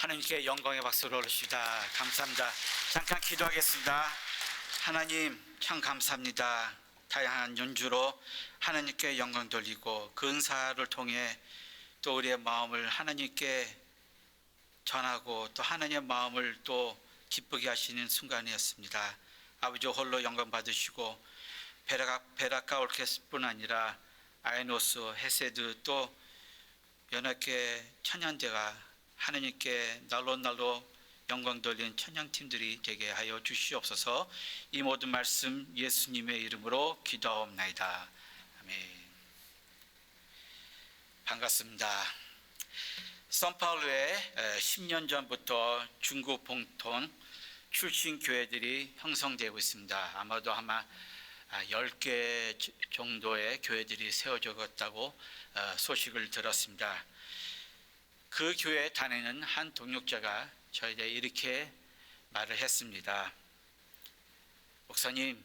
하나님께 영광의 박수를 올립시다. 감사합니다. 잠깐 기도하겠습니다. 하나님 참 감사합니다. 다양한 연주로 하나님께 영광 돌리고 그 은사를 통해 또 우리의 마음을 하나님께 전하고 또 하나님의 마음을 또 기쁘게 하시는 순간이었습니다. 아버지 홀로 영광 받으시고 베라카 오르케스뿐 아니라 아이노스, 헤세드 또 연합계 찬양대가 하나님께 날로 영광 돌리는 찬양팀들이 되게 하여 주시옵소서. 이 모든 말씀 예수님의 이름으로 기도하옵나이다. 아멘. 반갑습니다. 선파울루에 10년 전부터 중국 봉통 출신 교회들이 형성되고 있습니다. 아마도 10개 정도의 교회들이 세워졌다고 소식을 들었습니다. 그 교회에 다니는 한 동역자가 저에게 이렇게 말을 했습니다. 목사님,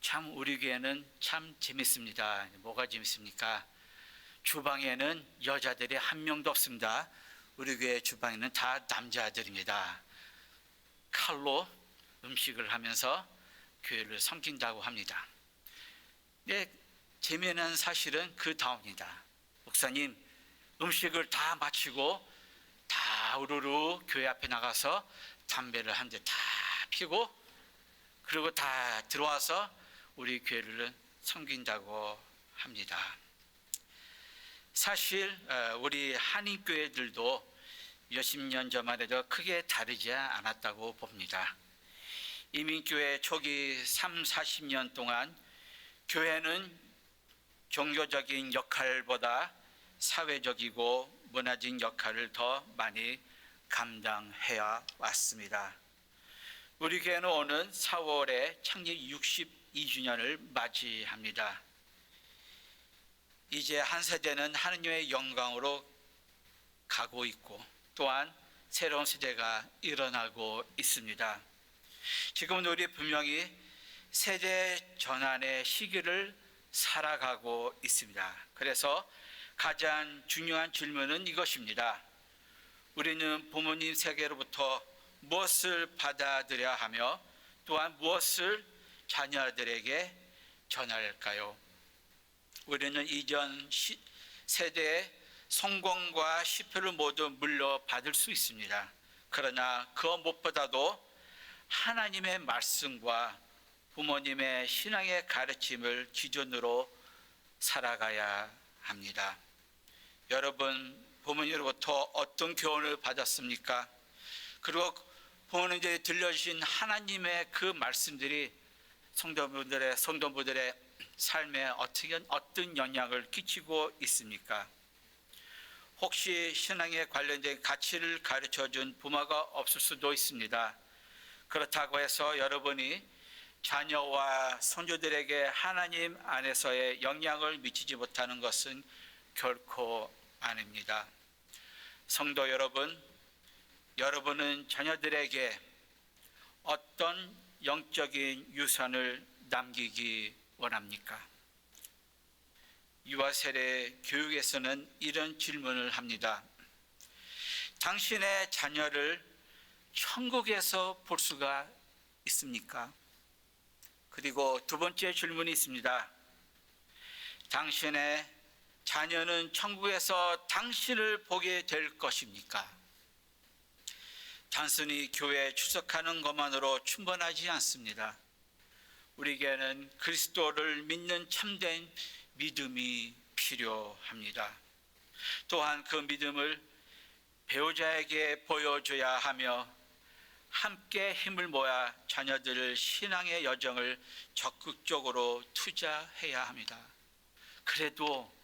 참 우리 교회는 참 재밌습니다. 뭐가 재밌습니까? 주방에는 여자들이 한 명도 없습니다. 우리 교회 주방에는 다 남자들입니다. 칼로 음식을 하면서 교회를 섬긴다고 합니다. 네, 재미있는 사실은 그 다음입니다. 목사님, 음식을 다 마치고 다 우르르 교회 앞에 나가서 담배를 한 대 다 피고 그리고 다 들어와서 우리 교회를 섬긴다고 합니다. 사실 우리 한인교회들도 몇십 년 전만 해도 크게 다르지 않았다고 봅니다. 이민교회 초기 30-40년 동안 교회는 종교적인 역할보다 사회적이고 문화적인 역할을 더 많이 감당해야 왔습니다. 우리 교회는 오는 4월에 창립 62주년을 맞이합니다. 이제 한 세대는 하느님의 영광으로 가고 있고 또한 새로운 세대가 일어나고 있습니다. 지금은 우리 분명히 세대 전환의 시기를 살아가고 있습니다. 그래서 가장 중요한 질문은 이것입니다. 우리는 부모님 세계로부터 무엇을 받아들여야 하며 또한 무엇을 자녀들에게 전할까요? 우리는 이전 세대의 성공과 실패를 모두 물려받을 수 있습니다. 그러나 그 무엇보다도 하나님의 말씀과 부모님의 신앙의 가르침을 기준으로 살아가야 합니다. 여러분, 부모님으로부터 어떤 교훈을 받았습니까? 그리고 부모님들이 들려주신 하나님의 그 말씀들이 성도분들의 삶에 어떤 영향을 끼치고 있습니까? 혹시 신앙에 관련된 가치를 가르쳐준 부모가 없을 수도 있습니다. 그렇다고 해서 여러분이 자녀와 손주들에게 하나님 안에서의 영향을 미치지 못하는 것은 결코 아닙니다. 성도 여러분, 여러분은 자녀들에게 어떤 영적인 유산을 남기기 원합니까? 유아 세대 교육에서는 이런 질문을 합니다. 당신의 자녀를 천국에서 볼 수가 있습니까? 그리고 두 번째 질문이 있습니다. 당신의 자녀는 천국에서 당신을 보게 될 것입니까? 단순히 교회에 출석하는 것만으로 충분하지 않습니다. 우리에게는 그리스도를 믿는 참된 믿음이 필요합니다. 또한 그 믿음을 배우자에게 보여줘야 하며 함께 힘을 모아 자녀들을 신앙의 여정을 적극적으로 투자해야 합니다. 그래도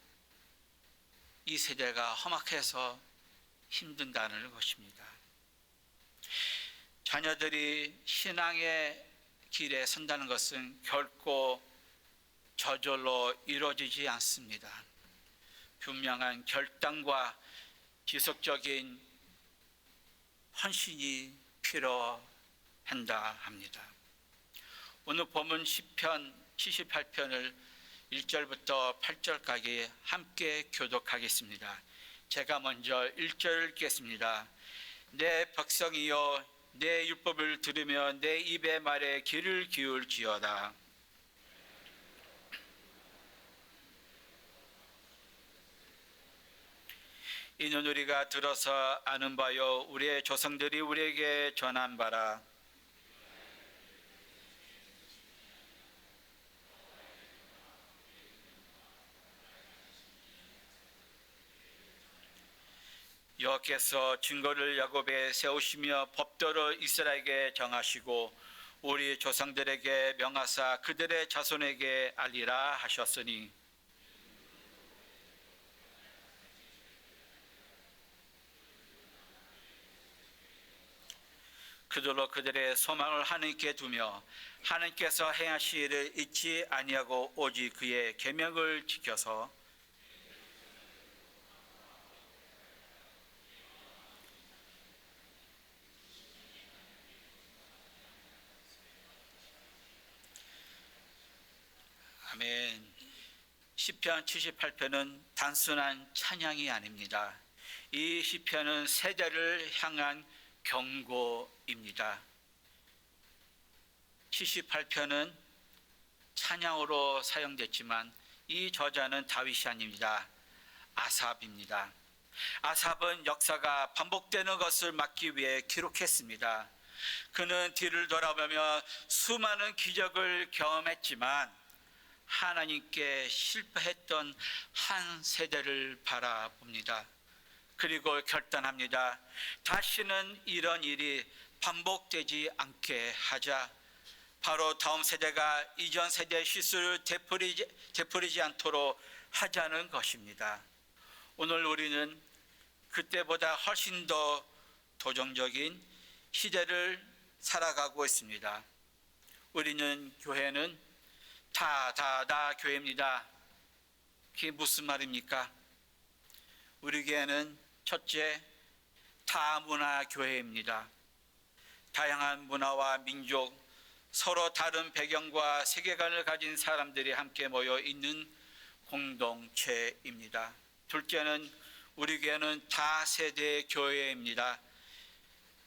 이 세대가 험악해서 힘든다는 것입니다. 자녀들이 신앙의 길에 선다는 것은 결코 저절로 이루어지지 않습니다. 분명한 결단과 지속적인 헌신이 필요한다 합니다. 오늘 본문 시편 78편을 1절부터 8절까지 함께 교독하겠습니다. 제가 먼저 1절 읽겠습니다. 내 백성이여 내 율법을 들으며 내 입의 말에 귀를 기울지어다. 이는 우리가 들어서 아는 바요 우리의 조상들이 우리에게 전한 바라. 여호와께서 증거를 야곱에 세우시며 법도를 이스라엘에게 정하시고 우리 조상들에게 명하사 그들의 자손에게 알리라 하셨으니 그들로 그들의 소망을 하나님께 두며 하나님께서 행하신 일을 잊지 아니하고 오직 그의 계명을 지켜서 아멘. 시편 78편은 단순한 찬양이 아닙니다. 이 시편은 세대를 향한 경고입니다. 78편은 찬양으로 사용됐지만 이 저자는 다윗이 아닙니다. 아삽입니다. 아삽은 역사가 반복되는 것을 막기 위해 기록했습니다. 그는 뒤를 돌아보며 수많은 기적을 경험했지만 하나님께 실패했던 한 세대를 바라봅니다. 그리고 결단합니다. 다시는 이런 일이 반복되지 않게 하자. 바로 다음 세대가 이전 세대의 실수를 되풀이지 않도록 하자는 것입니다. 오늘 우리는 그때보다 훨씬 더 도전적인 시대를 살아가고 있습니다. 우리는 교회는 다 교회입니다. 그게 무슨 말입니까? 우리 교회는 첫째, 다문화 교회입니다. 다양한 문화와 민족, 서로 다른 배경과 세계관을 가진 사람들이 함께 모여 있는 공동체입니다. 둘째는 우리 교회는 다세대 교회입니다.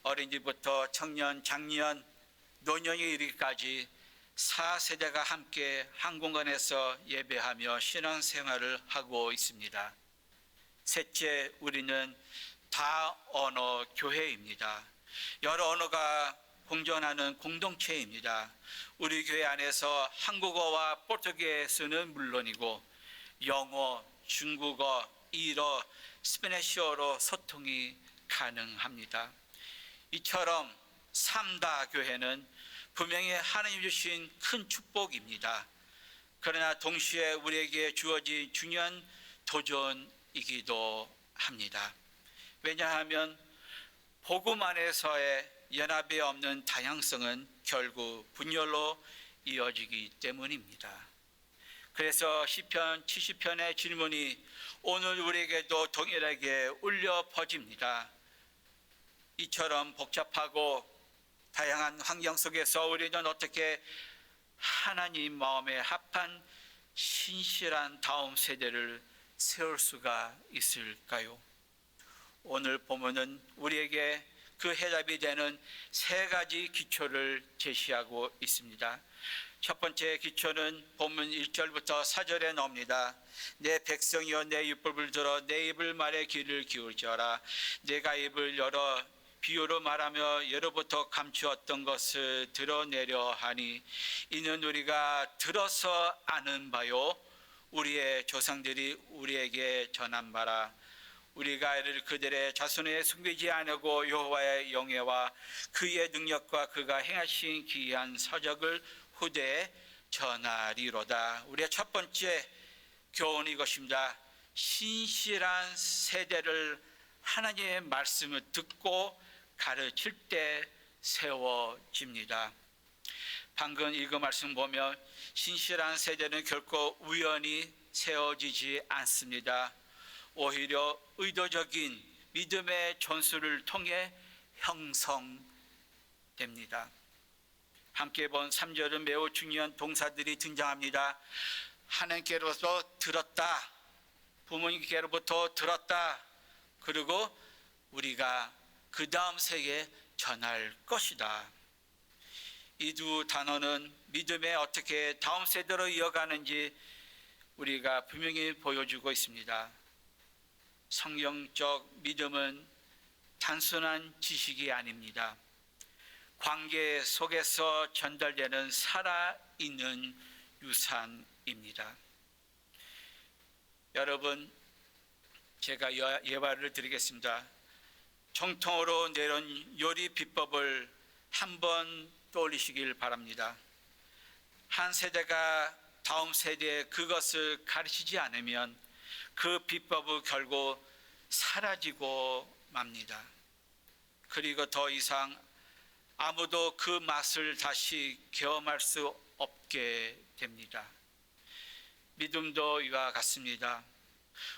어린이부터 청년, 장년, 노년이 이르기까지 4세대가 함께 한 공간에서 예배하며 신앙생활을 하고 있습니다. 셋째, 우리는 다언어 교회입니다. 여러 언어가 공존하는 공동체입니다. 우리 교회 안에서 한국어와 포르투게스는 물론이고 영어, 중국어, 일어, 스페니쉬어로 소통이 가능합니다. 이처럼 삼다 교회는 분명히 하나님 주신 큰 축복입니다. 그러나 동시에 우리에게 주어진 중요한 도전이기도 합니다. 왜냐하면 복음 안에서의 연합이 없는 다양성은 결국 분열로 이어지기 때문입니다. 그래서 시편 70편의 질문이 오늘 우리에게도 동일하게 울려 퍼집니다. 이처럼 복잡하고 다양한 환경 속에서 우리는 어떻게 하나님 마음에 합한 신실한 다음 세대를 세울 수가 있을까요? 오늘 본문은 우리에게 그 해답이 되는 세 가지 기초를 제시하고 있습니다. 첫 번째 기초는 본문 1절부터 4절에 나옵니다. 내 백성이여 내 율법을 들어 내 입을 말에 귀를 기울여라. 내가 입을 열어 비유로 말하며 예로부터 감추었던 것을 드러내려 하니 이는 우리가 들어서 아는 바요 우리의 조상들이 우리에게 전한 바라. 우리가 이를 그들의 자손에 숨기지 않고 여호와의 영예와 그의 능력과 그가 행하신 기이한 서적을 후대에 전하리로다. 우리의 첫 번째 교훈이 이것입니다. 신실한 세대를 하나님의 말씀을 듣고 가르칠 때 세워집니다. 방금 읽은 말씀 보면 신실한 세대는 결코 우연히 세워지지 않습니다. 오히려 의도적인 믿음의 전술을 통해 형성됩니다. 함께 본 3절은 매우 중요한 동사들이 등장합니다. 하나님께로서 들었다, 부모님께로부터 들었다, 그리고 우리가 그 다음 세대에 전할 것이다. 이 두 단어는 믿음에 어떻게 다음 세대로 이어가는지 우리가 분명히 보여주고 있습니다. 성경적 믿음은 단순한 지식이 아닙니다. 관계 속에서 전달되는 살아있는 유산입니다. 여러분, 제가 예화를 드리겠습니다. 정통으로 내려온 요리 비법을 한번 떠올리시길 바랍니다. 한 세대가 다음 세대에 그것을 가르치지 않으면 그 비법은 결국 사라지고 맙니다. 그리고 더 이상 아무도 그 맛을 다시 경험할 수 없게 됩니다. 믿음도 이와 같습니다.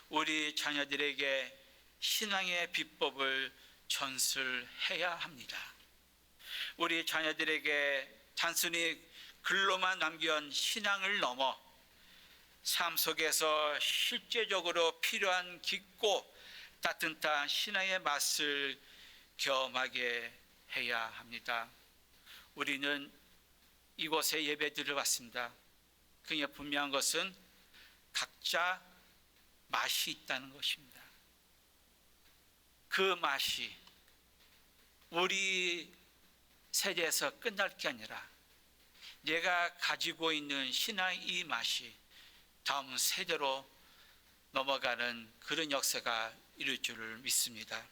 우리 자녀들에게 신앙의 비법을 전수해야 합니다. 우리 자녀들에게 단순히 글로만 남겨온 신앙을 넘어 삶 속에서 실제적으로 필요한 깊고 따뜻한 신앙의 맛을 경험하게 해야 합니다. 우리는 이곳에 예배드려 왔습니다. 그냥 분명한 것은 각자 맛이 있다는 것입니다. 그 맛이 우리 세대에서 끝날 게 아니라 내가 가지고 있는 신앙의 이 맛이 다음 세대로 넘어가는 그런 역사가 이룰 줄을 믿습니다.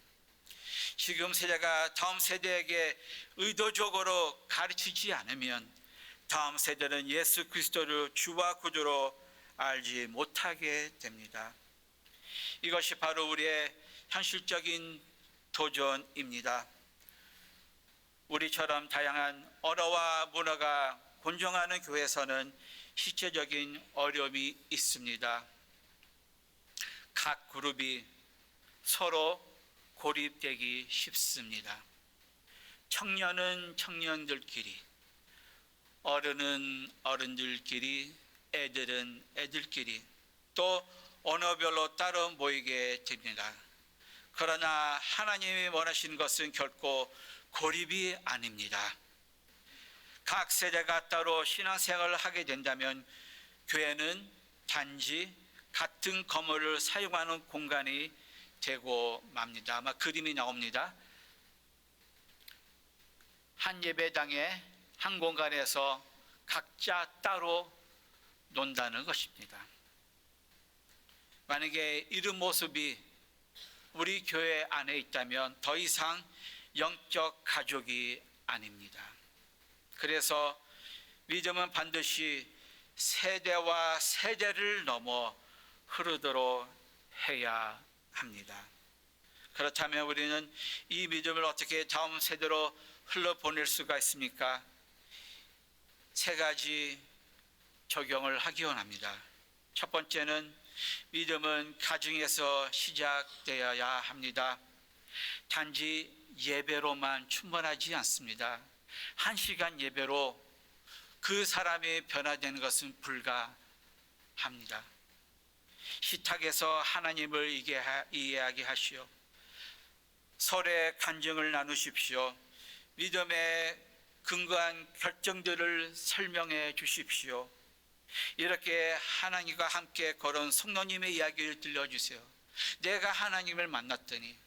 지금 세대가 다음 세대에게 의도적으로 가르치지 않으면 다음 세대는 예수 그리스도를 주와 구주로 알지 못하게 됩니다. 이것이 바로 우리의 현실적인 도전입니다. 우리처럼 다양한 언어와 문화가 공존하는 교회에서는 실제적인 어려움이 있습니다. 각 그룹이 서로 고립되기 쉽습니다. 청년은 청년들끼리, 어른은 어른들끼리, 애들은 애들끼리, 또 언어별로 따로 모이게 됩니다. 그러나 하나님이 원하시는 것은 결코 고립이 아닙니다. 각 세대가 따로 신앙생활을 하게 된다면 교회는 단지 같은 건물을 사용하는 공간이 되고 맙니다. 아마 그림이 나옵니다. 한 예배당에 한 공간에서 각자 따로 논다는 것입니다. 만약에 이런 모습이 우리 교회 안에 있다면 더 이상 영적 가족이 아닙니다. 그래서 믿음은 반드시 세대와 세대를 넘어 흐르도록 해야 합니다. 그렇다면 우리는 이 믿음을 어떻게 다음 세대로 흘러보낼 수가 있습니까? 세 가지 적용을 하기 원합니다. 첫 번째는 믿음은 가정에서 시작되어야 합니다. 단지 예배로만 충분하지 않습니다. 1시간 예배로 그 사람이 변화되는 것은 불가합니다. 식탁에서 하나님을 이해하게 하시오. 서로의 간증을 나누십시오. 믿음의 근거한 결정들을 설명해 주십시오. 이렇게 하나님과 함께 걸은 성도님의 이야기를 들려주세요. 내가 하나님을 만났더니,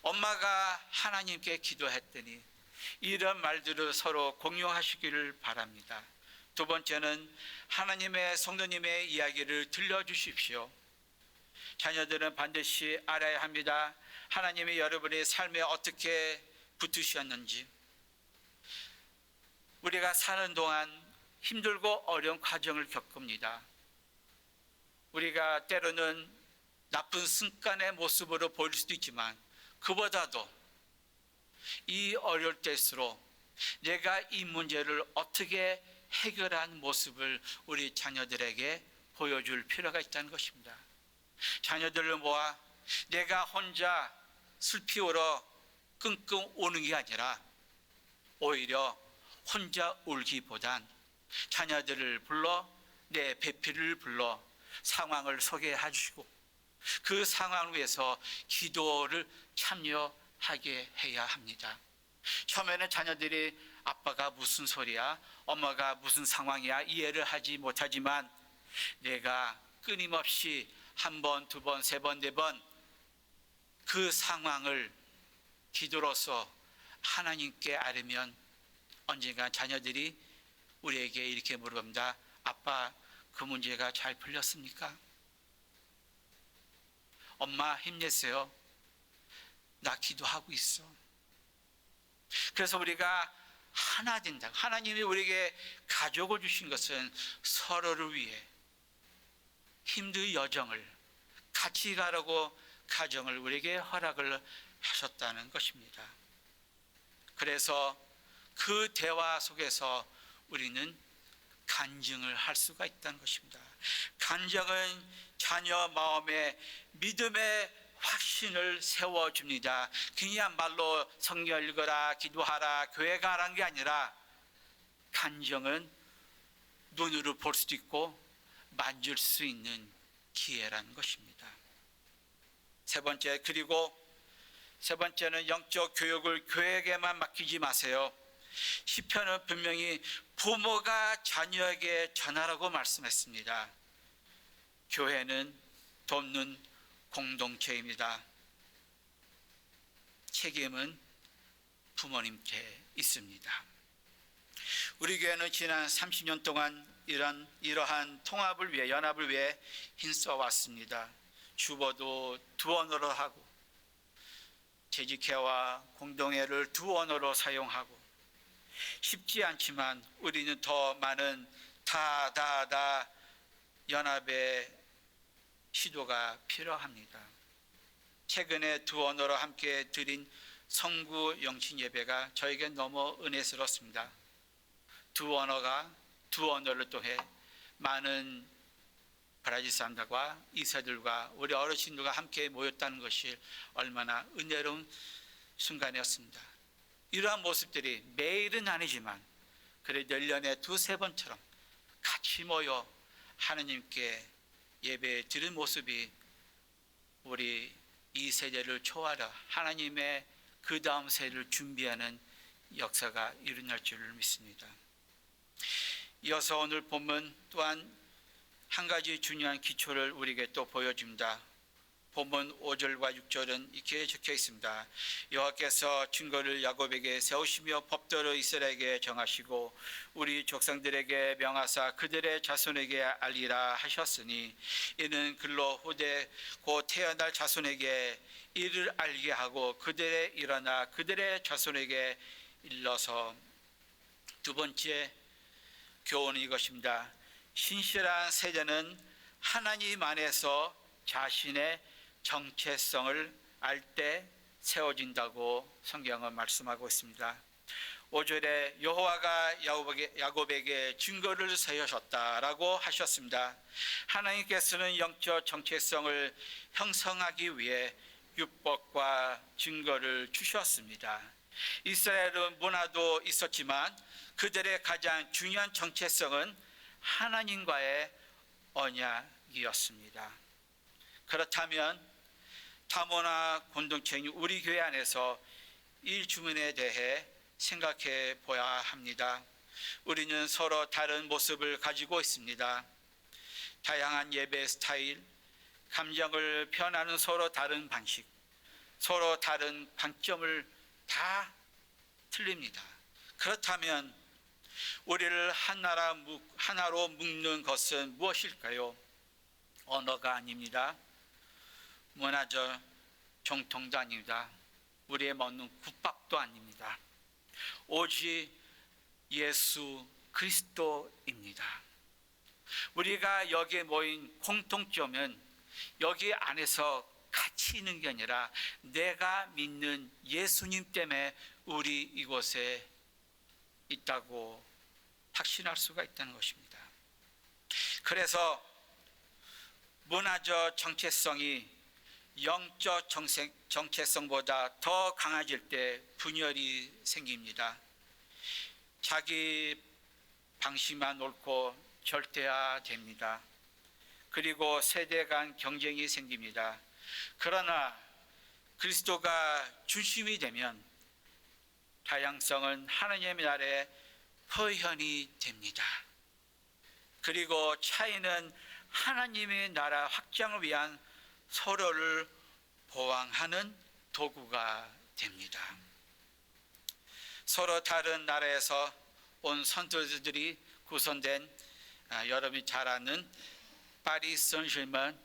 엄마가 하나님께 기도했더니, 이런 말들을 서로 공유하시기를 바랍니다. 두 번째는 하나님의 성도님의 이야기를 들려주십시오. 자녀들은 반드시 알아야 합니다. 하나님이 여러분의 삶에 어떻게 붙으셨는지. 우리가 사는 동안 힘들고 어려운 과정을 겪습니다. 우리가 때로는 나쁜 습관의 모습으로 보일 수도 있지만 그보다도 이 어려울 때일수록 내가 이 문제를 어떻게 해결한 모습을 우리 자녀들에게 보여줄 필요가 있다는 것입니다. 자녀들을 모아 내가 혼자 술 피우러 끙끙 오는 게 아니라 오히려 혼자 울기보단 자녀들을 불러 내 배필을 불러 상황을 소개해 주시고 그 상황을 위해서 기도를 참여하게 하게 해야 합니다. 처음에는 자녀들이 아빠가 무슨 소리야, 엄마가 무슨 상황이야 이해를 하지 못하지만 내가 끊임없이 한 번, 두 번, 세 번, 네 번 그 상황을 기도로서 하나님께 아뢰면 언젠가 자녀들이 우리에게 이렇게 물어봅니다. 아빠, 그 문제가 잘 풀렸습니까? 엄마 힘내세요. 나 기도하고 있어. 그래서 우리가 하나 된다. 하나님이 우리에게 가족을 주신 것은 서로를 위해 힘든 여정을 같이 가라고 가정을 우리에게 허락을 하셨다는 것입니다. 그래서 그 대화 속에서 우리는 간증을 할 수가 있다는 것입니다. 간증은 자녀 마음에 믿음의 확신을 세워줍니다. 그냥 말로 성경 읽어라, 기도하라, 교회 가라는 게 아니라 간증은 눈으로 볼 수도 있고 만질 수 있는 기회라는 것입니다. 세 번째는 영적 교육을 교회에게만 맡기지 마세요. 시편은 분명히 부모가 자녀에게 전하라고 말씀했습니다. 교회는 돕는 공동체입니다. 책임은 부모님께 있습니다. 우리 교회는 지난 30년 동안 이러한 통합을 위해, 연합을 위해 힘써왔습니다. 주보도 두 언어로 하고 재직회와 공동회를 두 언어로 사용하고 쉽지 않지만 우리는 더 많은 다다다 연합의 시도가 필요합니다. 최근에 두 언어로 함께 드린 성구 영신 예배가 저에게 너무 은혜스럽습니다. 두 언어를 통해 많은 브라질 사람들과 이세들과 우리 어르신들과 함께 모였다는 것이 얼마나 은혜로운 순간이었습니다. 이러한 모습들이 매일은 아니지만 그래도 1년에 두세 번처럼 같이 모여 하느님께 예배 드린 모습이 우리 이 세대를 초월하여 하나님의 그 다음 세대를 준비하는 역사가 일어날 줄을 믿습니다. 이어서 오늘 본문 또한 한 가지 중요한 기초를 우리에게 또 보여줍니다. 본문 5절과 6절은 이렇게 적혀 있습니다. 여호와께서 증거를 야곱에게 세우시며 법도를 이스라엘에게 정하시고 우리 족상들에게 명하사 그들의 자손에게 알리라 하셨으니 이는 글로 후대 곧 태어날 자손에게 이를 알게 하고 그들의 일어나 그들의 자손에게 일러서. 두 번째 교훈은 이것입니다. 신실한 세대는 하나님 안에서 자신의 정체성을 알 때 세워진다고 성경은 말씀하고 있습니다. 5절에 여호와가 야곱에게 증거를 세우셨다라고 하셨습니다. 하나님께서는 영적 정체성을 형성하기 위해 율법과 증거를 주셨습니다. 이스라엘은 문화도 있었지만 그들의 가장 중요한 정체성은 하나님과의 언약이었습니다. 그렇다면 다문화 공동체인 우리 교회 안에서 이 주문에 대해 생각해 보아야 합니다. 우리는 서로 다른 모습을 가지고 있습니다. 다양한 예배 스타일, 감정을 표현하는 서로 다른 방식, 서로 다른 관점을 다 틀립니다. 그렇다면 우리를 하나로 묶는 것은 무엇일까요? 언어가 아닙니다. 문화적 정통도 아닙니다. 우리의 먹는 국밥도 아닙니다. 오직 예수 그리스도입니다. 우리가 여기에 모인 공통점은 여기 안에서 같이 있는 게 아니라 내가 믿는 예수님 때문에 우리 이곳에 있다고 확신할 수가 있다는 것입니다. 그래서 문화적 정체성이 영적 정체성보다 더 강해질 때 분열이 생깁니다. 자기 방식만 옳고 절대화됩니다. 그리고 세대 간 경쟁이 생깁니다. 그러나 그리스도가 중심이 되면 다양성은 하나님의 나라의 표현이 됩니다. 그리고 차이는 하나님의 나라 확장을 위한 서로를 보완하는 도구가 됩니다. 서로 다른 나라에서 온 선수들이 구성된 여러분이 잘 아는 파리 생제르맹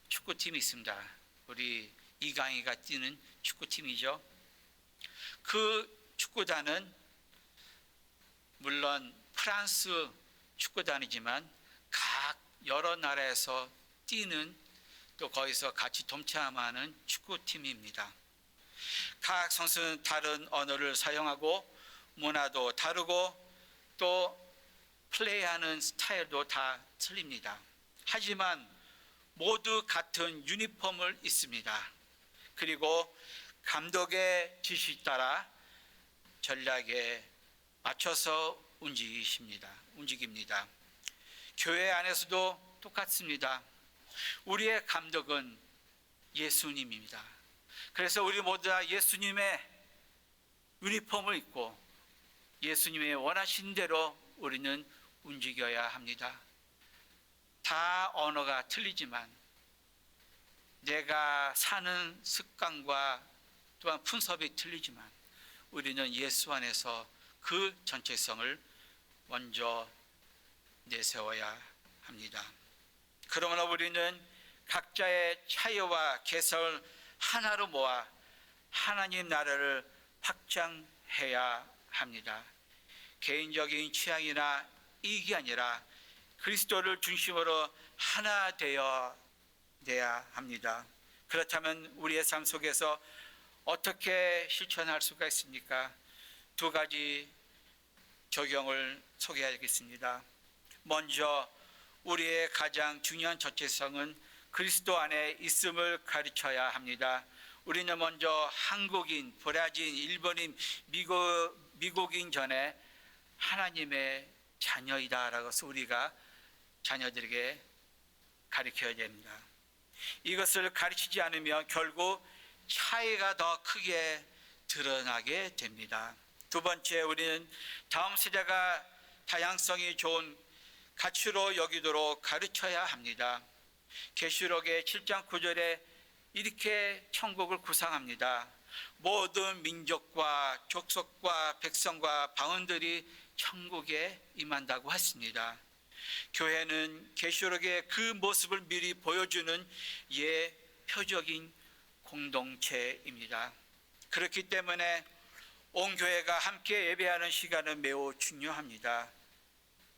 축구팀이 있습니다. 우리 이강희가 뛰는 축구팀이죠. 그 축구단은 물론 프랑스 축구단이지만 각 여러 나라에서 뛰는 또 거기서 같이 동참하는 축구팀입니다. 각 선수는 다른 언어를 사용하고 문화도 다르고 또 플레이하는 스타일도 다 틀립니다. 하지만 모두 같은 유니폼을 입습니다. 그리고 감독의 지시 따라 전략에 맞춰서 움직입니다. 교회 안에서도 똑같습니다. 우리의 감독은 예수님입니다. 그래서 우리 모두 다 예수님의 유니폼을 입고 예수님의 원하신 대로 우리는 움직여야 합니다. 다 언어가 틀리지만 내가 사는 습관과 또한 fun섭이 틀리지만 우리는 예수 안에서 그 전체성을 먼저 내세워야 합니다. 그러므로 우리는 각자의 차이와 개성을 하나로 모아 하나님 나라를 확장해야 합니다. 개인적인 취향이나 이익이 아니라 그리스도를 중심으로 하나 되어야 합니다. 그렇다면 우리의 삶 속에서 어떻게 실천할 수가 있습니까? 두 가지 적용을 소개하겠습니다. 먼저 우리의 가장 중요한 정체성은 그리스도 안에 있음을 가르쳐야 합니다. 우리는 먼저 한국인, 브라질, 일본인, 미국인 전에 하나님의 자녀이다라고 해서 우리가 자녀들에게 가르쳐야 됩니다. 이것을 가르치지 않으면 결국 차이가 더 크게 드러나게 됩니다. 두 번째, 우리는 다음 세대가 다양성이 좋은 가치로 여기도록 가르쳐야 합니다. 계시록의 7장 9절에 이렇게 천국을 구상합니다. 모든 민족과 족속과 백성과 방언들이 천국에 임한다고 했습니다. 교회는 계시록의 그 모습을 미리 보여주는 표적인 공동체입니다. 그렇기 때문에 온 교회가 함께 예배하는 시간은 매우 중요합니다.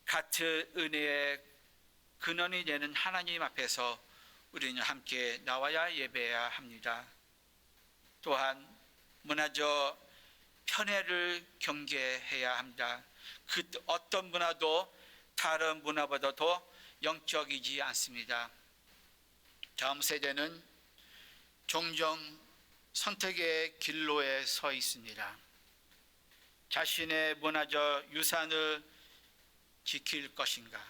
같은 은혜의 근원이 되는 하나님 앞에서 우리는 함께 나와야 예배해야 합니다. 또한 문화적 편애를 경계해야 합니다. 그 어떤 문화도 다른 문화보다 더 영적이지 않습니다. 다음 세대는 종종 선택의 길로에 서 있습니다. 자신의 문화적 유산을 지킬 것인가,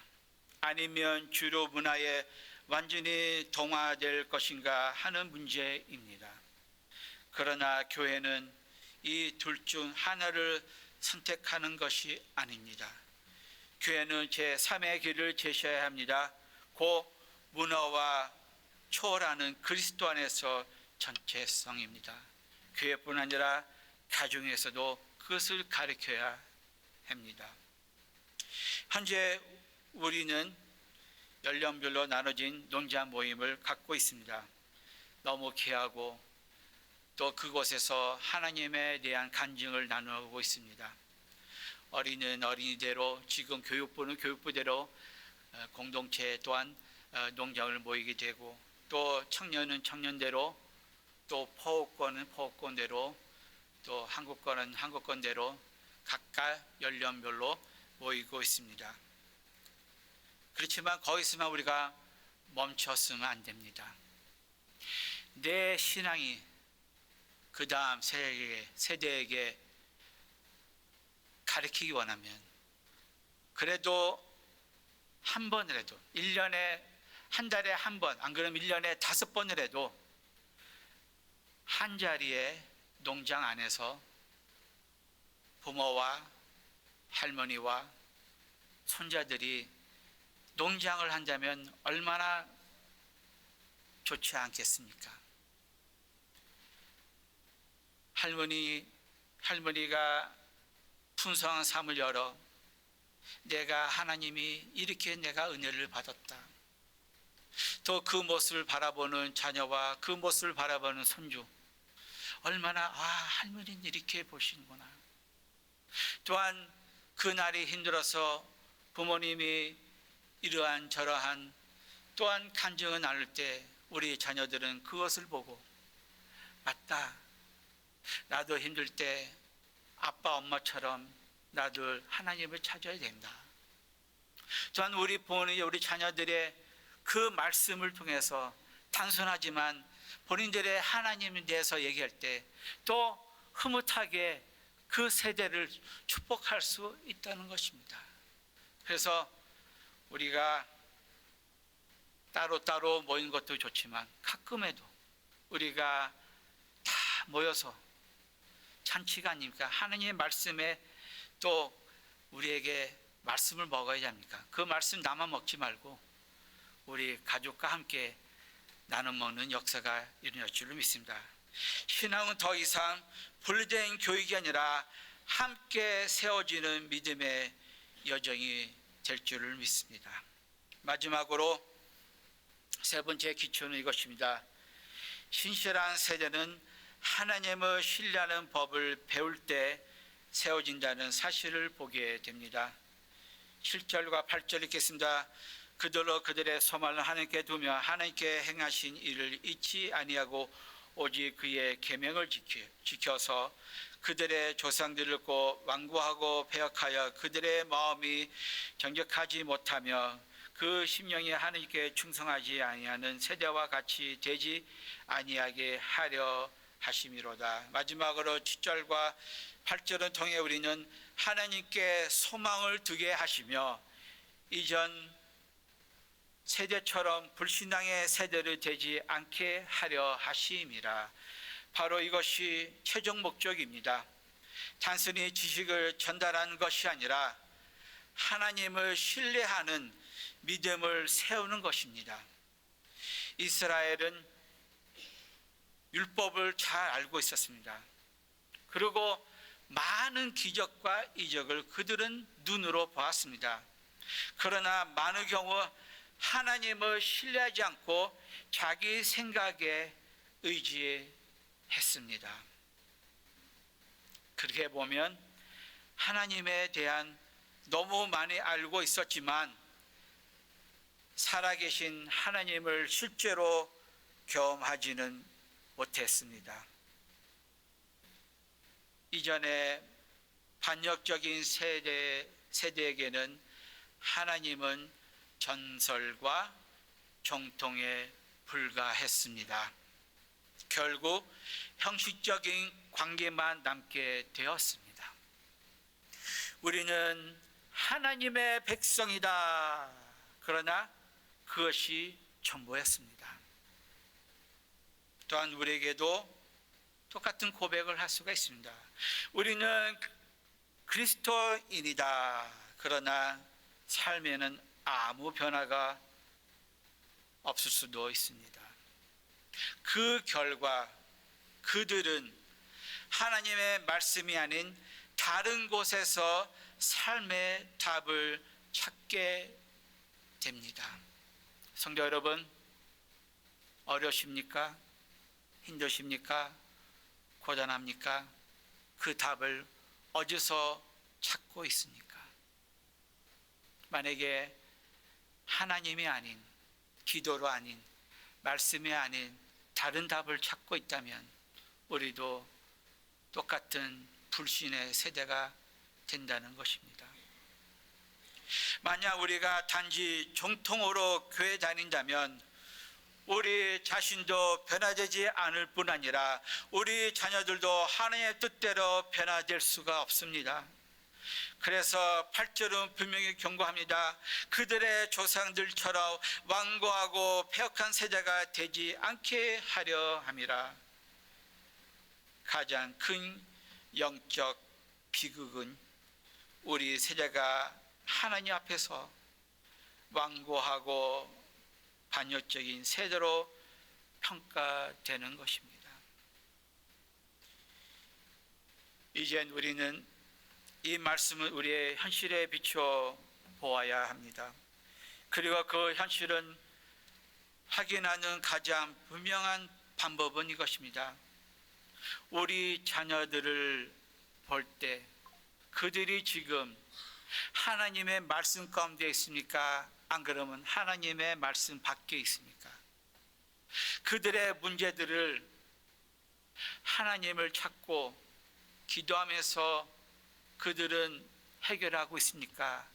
아니면 주로 문화에 완전히 동화될 것인가 하는 문제입니다. 그러나 교회는 이 둘 중 하나를 선택하는 것이 아닙니다. 교회는 제3의 길을 제시해야 합니다. 그 문화와 초월하는 그리스도 안에서 전체성입니다. 교회뿐 아니라 가정에서도 그것을 가르쳐야 합니다. 현재 우리는 연령별로 나눠진 농자 모임을 갖고 있습니다. 너무 귀하고 또 그곳에서 하나님에 대한 간증을 나누고 있습니다. 어린이는 어린이대로, 지금 교육부는 교육부대로 공동체 또한 농장을 모이게 되고, 또 청년은 청년대로, 또 포업권은 포업권대로, 또 한국권은 한국권대로 각각 연령별로 모이고 있습니다. 그렇지만 거기서만 우리가 멈췄으면 안 됩니다. 내 신앙이 그 다음 세대에게 가르치기 원하면 그래도 한 번이라도 1년에 한 달에 한 번, 안 그러면 1년에 5번이라도 한 자리의 농장 안에서 부모와 할머니와 손자들이 농장을 한다면 얼마나 좋지 않겠습니까? 할머니가 풍성한 삶을 열어 내가 하나님이 이렇게 내가 은혜를 받았다. 또 그 모습을 바라보는 자녀와 그 모습을 바라보는 손주, 얼마나 할머니는 이렇게 보시는구나. 또한 그날이 힘들어서 부모님이 이러한 저러한 또한 간증을 나눌 때 우리 자녀들은 그것을 보고 맞다, 나도 힘들 때 아빠 엄마처럼 나도 하나님을 찾아야 된다. 또한 우리 부모님, 우리 자녀들의 그 말씀을 통해서 단순하지만 본인들의 하나님에 대해서 얘기할 때 또 흐뭇하게 그 세대를 축복할 수 있다는 것입니다. 그래서 우리가 따로따로 모인 것도 좋지만 가끔에도 우리가 다 모여서 잔치가 아닙니까? 하나님의 말씀에 또 우리에게 말씀을 먹어야 합니까? 그 말씀 나만 먹지 말고 우리 가족과 함께 나눠 먹는 역사가 일어날 줄로 믿습니다. 신앙은 더 이상 분리된 교육이 아니라 함께 세워지는 믿음의 여정이 될 줄을 믿습니다. 마지막으로 세 번째 기초는 이것입니다. 신실한 세대는 하나님을 신뢰하는 법을 배울 때 세워진다는 사실을 보게 됩니다. 7절과 8절 읽겠습니다. 그들로 그들의 소망을 하나님께 두며 하나님께 행하신 일을 잊지 아니하고 오직 그의 계명을 지켜서 그들의 조상들을 꼭 완고하고 배역하여 그들의 마음이 정직하지 못하며 그 심령이 하나님께 충성하지 아니하는 세대와 같이 되지 아니하게 하려 하심이로다. 마지막으로 7절과 8절을 통해 우리는 하나님께 소망을 두게 하시며 이전 세대처럼 불신앙의 세대를 되지 않게 하려 하심이라. 바로 이것이 최종 목적입니다. 단순히 지식을 전달하는 것이 아니라 하나님을 신뢰하는 믿음을 세우는 것입니다. 이스라엘은 율법을 잘 알고 있었습니다. 그리고 많은 기적과 이적을 그들은 눈으로 보았습니다. 그러나 많은 경우 하나님을 신뢰하지 않고 자기 생각에 의지했습니다. 그렇게 보면 하나님에 대한 너무 많이 알고 있었지만 살아계신 하나님을 실제로 경험하지는 못했습니다. 이전에 반역적인 세대에게는 하나님은 전설과 정통에 불과했습니다. 결국 형식적인 관계만 남게 되었습니다. 우리는 하나님의 백성이다. 그러나 그것이 전부였습니다. 또한 우리에게도 똑같은 고백을 할 수가 있습니다. 우리는 그리스도인이다. 그러나 삶에는 아무 변화가 없을 수도 있습니다. 그 결과 그들은 하나님의 말씀이 아닌 다른 곳에서 삶의 답을 찾게 됩니다. 성도 여러분, 어려우십니까? 힘드십니까? 고단합니까? 그 답을 어디서 찾고 있습니까? 만약에 하나님이 아닌, 기도로 아닌, 말씀이 아닌 다른 답을 찾고 있다면 우리도 똑같은 불신의 세대가 된다는 것입니다. 만약 우리가 단지 정통으로 교회 다닌다면 우리 자신도 변화되지 않을 뿐 아니라 우리 자녀들도 하나님의 뜻대로 변화될 수가 없습니다. 그래서 8절은 분명히 경고합니다. 그들의 조상들처럼 완고하고 폐역한 세대가 되지 않게 하려 함이라. 가장 큰 영적 비극은 우리 세대가 하나님 앞에서 완고하고 반역적인 세대로 평가되는 것입니다. 이젠 우리는 이 말씀을 우리의 현실에 비춰 보아야 합니다. 그리고 그 현실은 확인하는 가장 분명한 방법은 이것입니다. 우리 자녀들을 볼 때 그들이 지금 하나님의 말씀 가운데 있습니까? 안 그러면 하나님의 말씀 밖에 있습니까? 그들의 문제들을 하나님을 찾고 기도하면서 그들은 해결하고 있습니까?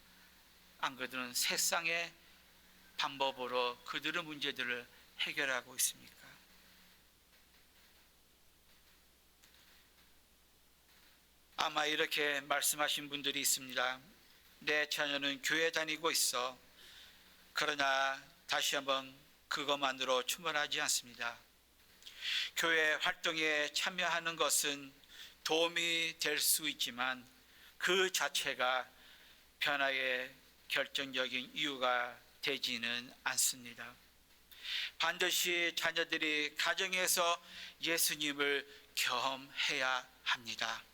안 그들은 세상의 방법으로 그들의 문제들을 해결하고 있습니까? 아마 이렇게 말씀하신 분들이 있습니다. 내 자녀는 교회 다니고 있어. 그러나 다시 한번 그것만으로 충분하지 않습니다. 교회 활동에 참여하는 것은 도움이 될 수 있지만 그 자체가 변화의 결정적인 이유가 되지는 않습니다. 반드시 자녀들이 가정에서 예수님을 경험해야 합니다.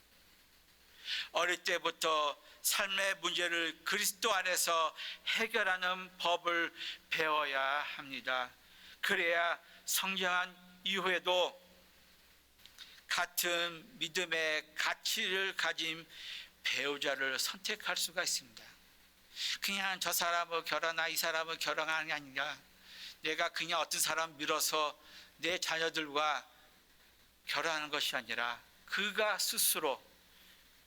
어릴 때부터 삶의 문제를 그리스도 안에서 해결하는 법을 배워야 합니다. 그래야 성장한 이후에도 같은 믿음의 가치를 가진 배우자를 선택할 수가 있습니다. 그냥 저 사람을 결혼하 이 사람을 결혼하는 게 아니라 내가 그냥 어떤 사람 밀어서 내 자녀들과 결혼하는 것이 아니라 그가 스스로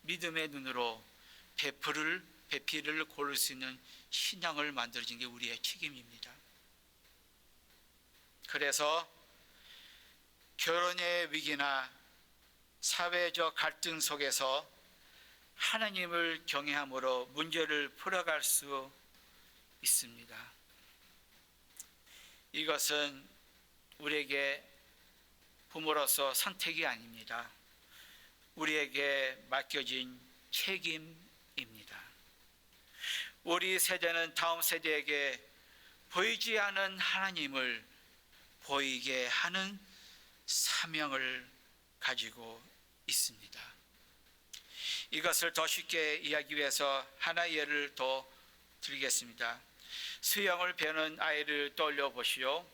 믿음의 눈으로 배필을 고를 수 있는 신앙을 만들어진 게 우리의 책임입니다. 그래서 결혼의 위기나 사회적 갈등 속에서 하나님을 경외함으로 문제를 풀어갈 수 있습니다. 이것은 우리에게 부모로서 선택이 아닙니다. 우리에게 맡겨진 책임입니다. 우리 세대는 다음 세대에게 보이지 않은 하나님을 보이게 하는 사명을 가지고 있습니다. 이것을 더 쉽게 이해하기 위해서 하나의 예를 더 드리겠습니다. 수영을 배우는 아이를 떠올려 보시오.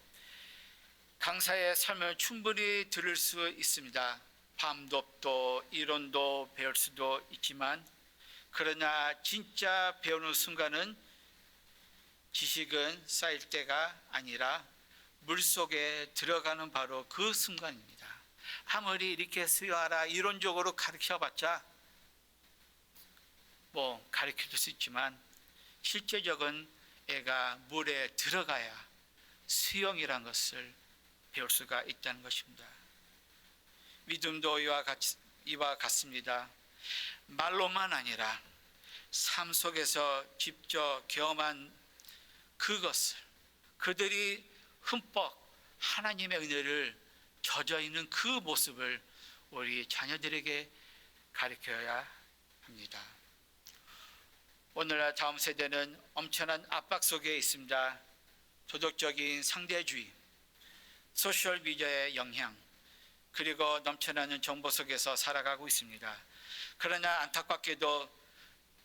강사의 설명을 충분히 들을 수 있습니다. 밤낮도 이론도 배울 수도 있지만 그러나 진짜 배우는 순간은 지식은 쌓일 때가 아니라 물속에 들어가는 바로 그 순간입니다. 아무리 이렇게 수영하라 이론적으로 가르쳐봤자 가르쳐 줄 수 있지만 실제적인 애가 물에 들어가야 수영이란 것을 배울 수가 있다는 것입니다. 믿음도 이와 같습니다. 말로만 아니라 삶 속에서 직접 경험한 그것을 그들이 흠뻑 하나님의 은혜를 젖어 있는 그 모습을 우리 자녀들에게 가르쳐야 합니다. 오늘날 다음 세대는 엄청난 압박 속에 있습니다. 도덕적인 상대주의, 소셜미디어의 영향, 그리고 넘쳐나는 정보 속에서 살아가고 있습니다. 그러나 안타깝게도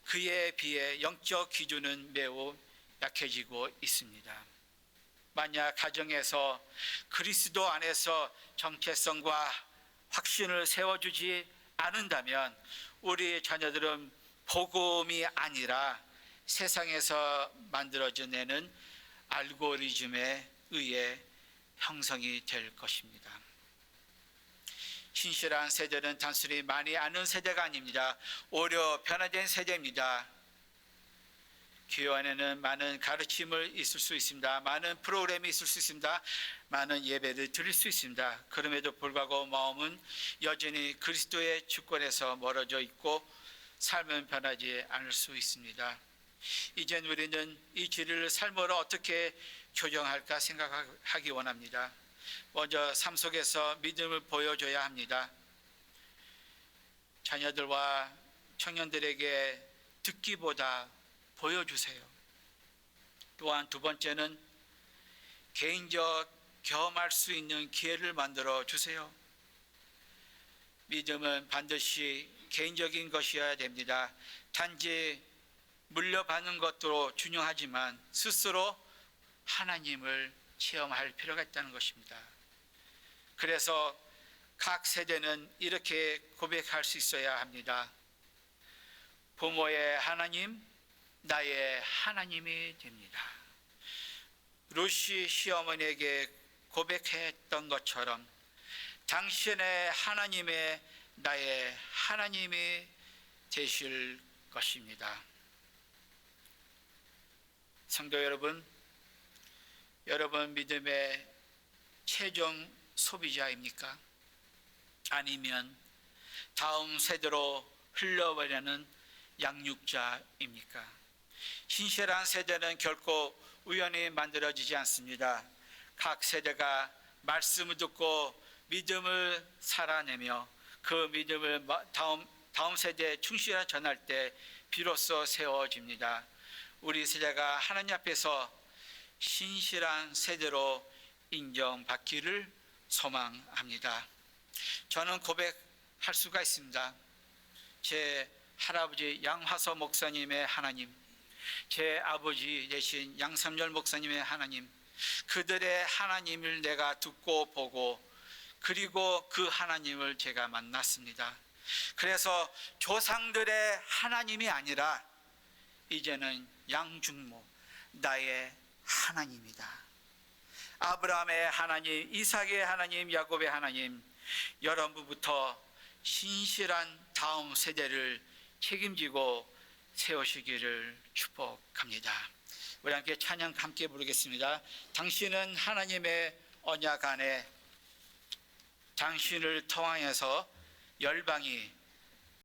그에 비해 영적 기준은 매우 약해지고 있습니다. 만약 가정에서 그리스도 안에서 정체성과 확신을 세워주지 않는다면 우리 자녀들은 복음이 아니라 세상에서 만들어져내는 알고리즘에 의해 형성이 될 것입니다. 신실한 세대는 단순히 많이 아는 세대가 아닙니다. 오히려 변화된 세대입니다. 교회 안에는 많은 가르침을 있을 수 있습니다. 많은 프로그램이 있을 수 있습니다. 많은 예배를 드릴 수 있습니다. 그럼에도 불구하고 마음은 여전히 그리스도의 주권에서 멀어져 있고 삶은 변하지 않을 수 있습니다. 이젠 우리는 이 진리를 삶으로 어떻게 교정할까 생각하기 원합니다. 먼저 삶 속에서 믿음을 보여줘야 합니다. 자녀들과 청년들에게 듣기보다 보여주세요. 또한 두 번째는 개인적 경험할 수 있는 기회를 만들어 주세요. 믿음은 반드시 개인적인 것이어야 됩니다. 단지 물려받는 것도 중요하지만 스스로 하나님을 체험할 필요가 있다는 것입니다. 그래서 각 세대는 이렇게 고백할 수 있어야 합니다. 부모의 하나님, 나의 하나님이 됩니다. 루시 시어머니에게 고백했던 것처럼 당신의 하나님의 나의 하나님이 되실 것입니다. 성도 여러분, 여러분 믿음의 최종 소비자입니까? 아니면 다음 세대로 흘러버리는 양육자입니까? 신실한 세대는 결코 우연히 만들어지지 않습니다. 각 세대가 말씀을 듣고 믿음을 살아내며 그 믿음을 다음 세대에 충실히 전할 때 비로소 세워집니다. 우리 세대가 하나님 앞에서 신실한 세대로 인정받기를 소망합니다. 저는 고백할 수가 있습니다. 제 할아버지 양화서 목사님의 하나님, 제 아버지 되신 양삼열 목사님의 하나님, 그들의 하나님을 내가 듣고 보고 그리고 그 하나님을 제가 만났습니다. 그래서 조상들의 하나님이 아니라 이제는 양중모, 나의 하나님이다. 아브라함의 하나님, 이삭의 하나님, 야곱의 하나님, 여러분부터 신실한 다음 세대를 책임지고 세우시기를 축복합니다. 우리 함께 찬양 함께 부르겠습니다. 당신은 하나님의 언약 안에 당신을 통하여서 열방이